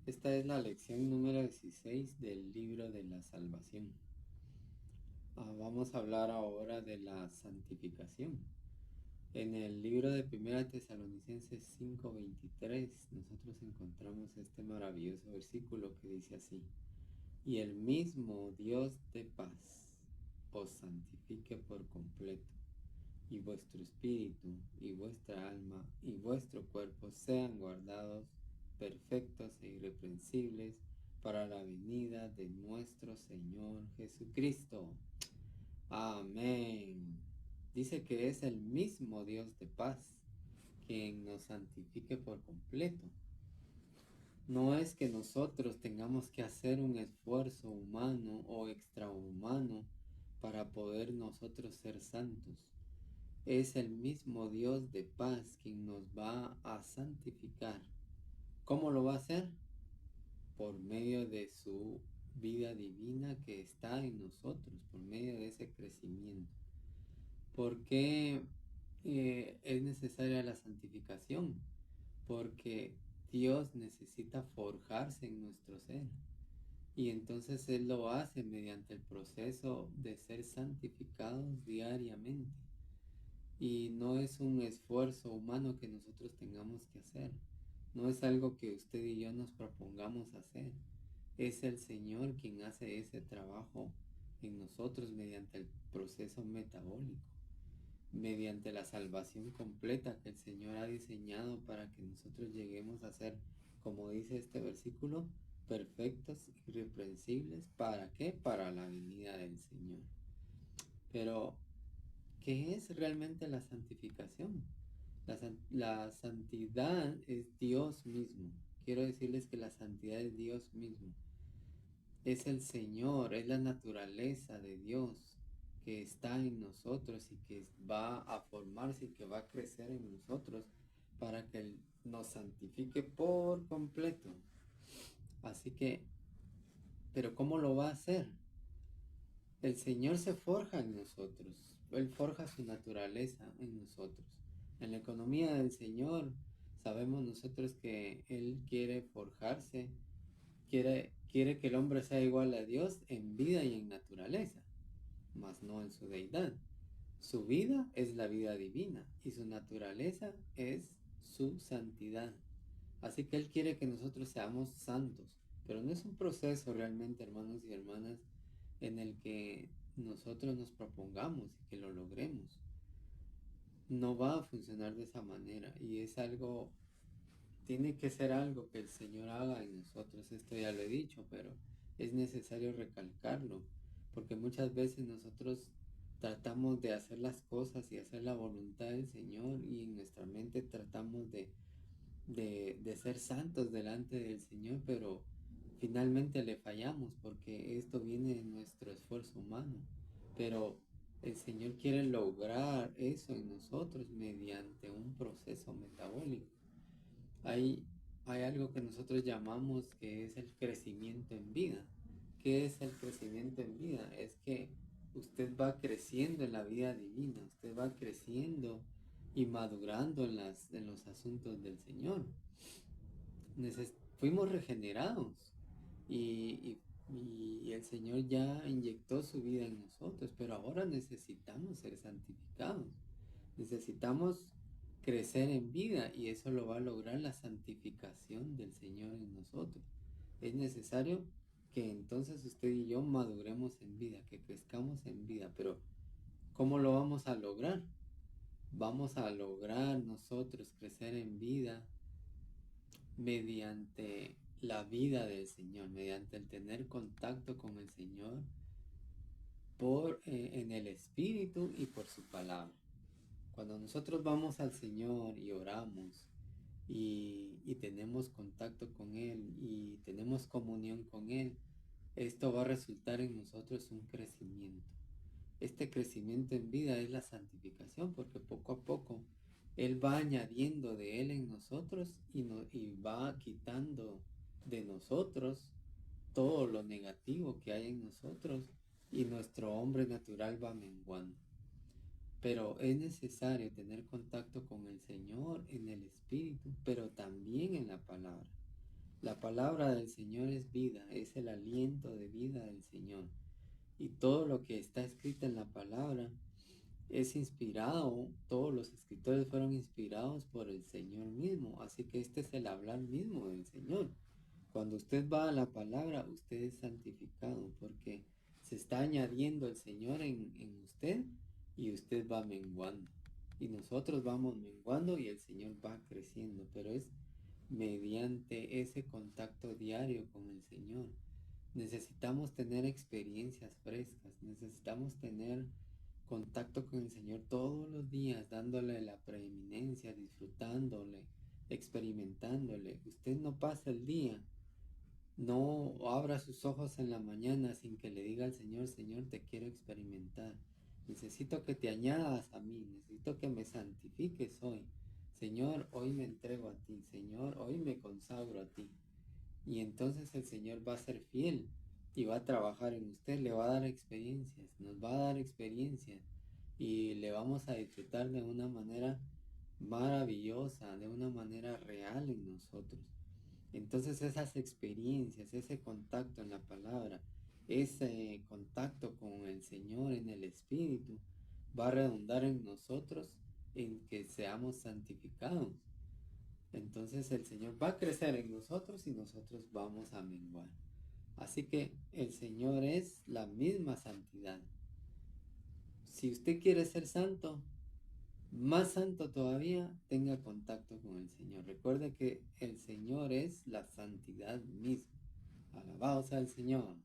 Esta es la lección número 16 del libro de la salvación. Vamos a hablar ahora de la santificación. En el libro de Primera Tesalonicenses 5:23 nosotros encontramos este maravilloso versículo que dice así: y el mismo Dios de paz os santifique por completo, y vuestro espíritu, y vuestra alma, y vuestro cuerpo sean guardados perfectos e irreprensibles para la venida de nuestro Señor Jesucristo. Amén. Dice que es el mismo Dios de paz quien nos santifique por completo. No es que nosotros tengamos que hacer un esfuerzo humano o extrahumano para poder nosotros ser santos. Es el mismo Dios de paz quien nos va a santificar. ¿Cómo lo va a hacer? Por medio de su vida divina que está en nosotros, por medio de ese crecimiento. ¿Por qué es necesaria la santificación? Porque Dios necesita forjarse en nuestro ser. Y entonces Él lo hace mediante el proceso de ser santificados diariamente. Y no es un esfuerzo humano que nosotros tengamos que hacer. No es algo que usted y yo nos propongamos hacer. Es el Señor quien hace ese trabajo en nosotros mediante el proceso metabólico, mediante la salvación completa que el Señor ha diseñado para que nosotros lleguemos a ser, como dice este versículo, perfectos, irreprensibles. ¿Para qué? Para la venida del Señor. Pero ¿qué es realmente la santificación? La santidad es Dios mismo. Quiero decirles que la santidad es Dios mismo. Es el Señor, es la naturaleza de Dios que está en nosotros y que va a formarse y que va a crecer en nosotros para que Él nos santifique por completo. Así que, ¿pero cómo lo va a hacer? El Señor se forja en nosotros, Él forja su naturaleza en nosotros. En la economía del Señor sabemos nosotros que Él quiere forjarse, quiere que el hombre sea igual a Dios en vida y en naturaleza, mas no en su deidad. Su vida es la vida divina y su naturaleza es su santidad. Así que Él quiere que nosotros seamos santos, pero no es un proceso realmente, hermanos y hermanas, en el que nosotros nos propongamos y que lo logremos. No va a funcionar de esa manera y es algo, tiene que ser algo que el Señor haga en nosotros. Esto ya lo he dicho, pero es necesario recalcarlo, porque muchas veces nosotros tratamos de hacer las cosas y hacer la voluntad del Señor y en nuestra mente tratamos de ser santos delante del Señor, pero finalmente le fallamos porque esto viene de nuestro esfuerzo humano. Pero el Señor quiere lograr eso en nosotros mediante un proceso metabólico. Hay, hay algo que nosotros llamamos que es el crecimiento en vida. ¿Qué es el crecimiento en vida? Es que usted va creciendo en la vida divina, usted va creciendo y madurando en los asuntos del Señor. Fuimos regenerados y el Señor ya inyectó su vida en nosotros, pero ahora necesitamos ser santificados. Necesitamos crecer en vida y eso lo va a lograr la santificación del Señor en nosotros. Es necesario que entonces usted y yo maduremos en vida, que crezcamos en vida, pero ¿cómo lo vamos a lograr? Vamos a lograr nosotros crecer en vida mediante la vida del Señor, mediante el tener contacto con el Señor en el Espíritu y por su palabra. Cuando nosotros vamos al Señor y oramos y tenemos contacto con Él y tenemos comunión con Él, esto va a resultar en nosotros un crecimiento. Este crecimiento en vida es la santificación, porque poco a poco Él va añadiendo de Él en nosotros y va quitando de nosotros todo lo negativo que hay en nosotros y nuestro hombre natural va menguando. Pero es necesario tener contacto con el Señor en el Espíritu, pero también en la palabra. La palabra del Señor es vida, es el aliento de vida del Señor. Y todo lo que está escrito en la palabra es inspirado, todos los escritores fueron inspirados por el Señor mismo, así que este es el hablar mismo del Señor. Cuando usted va a la palabra, usted es santificado porque se está añadiendo el Señor en usted y usted va menguando. Y nosotros vamos menguando y el Señor va creciendo, pero es mediante ese contacto diario con el Señor. Necesitamos tener experiencias frescas, necesitamos tener contacto con el Señor todos los días, dándole la preeminencia, disfrutándole, experimentándole. Usted no pasa el día, no abra sus ojos en la mañana sin que le diga al Señor, Señor, te quiero experimentar. Necesito que te añadas a mí, necesito que me santifiques hoy. Señor, hoy me entrego a ti. Señor, hoy me consagro a ti. Y entonces el Señor va a ser fiel y va a trabajar en usted, le va a dar experiencias, nos va a dar experiencias y le vamos a disfrutar de una manera maravillosa, de una manera real en nosotros. Entonces esas experiencias, ese contacto en la palabra, ese contacto con el Señor en el Espíritu, va a redundar en nosotros en que seamos santificados. Entonces el Señor va a crecer en nosotros y nosotros vamos a menguar. Así que el Señor es la misma santidad. Si usted quiere ser santo, más santo todavía, tenga contacto con el Señor. Recuerde que el Señor es la santidad misma. Alabado sea el Señor.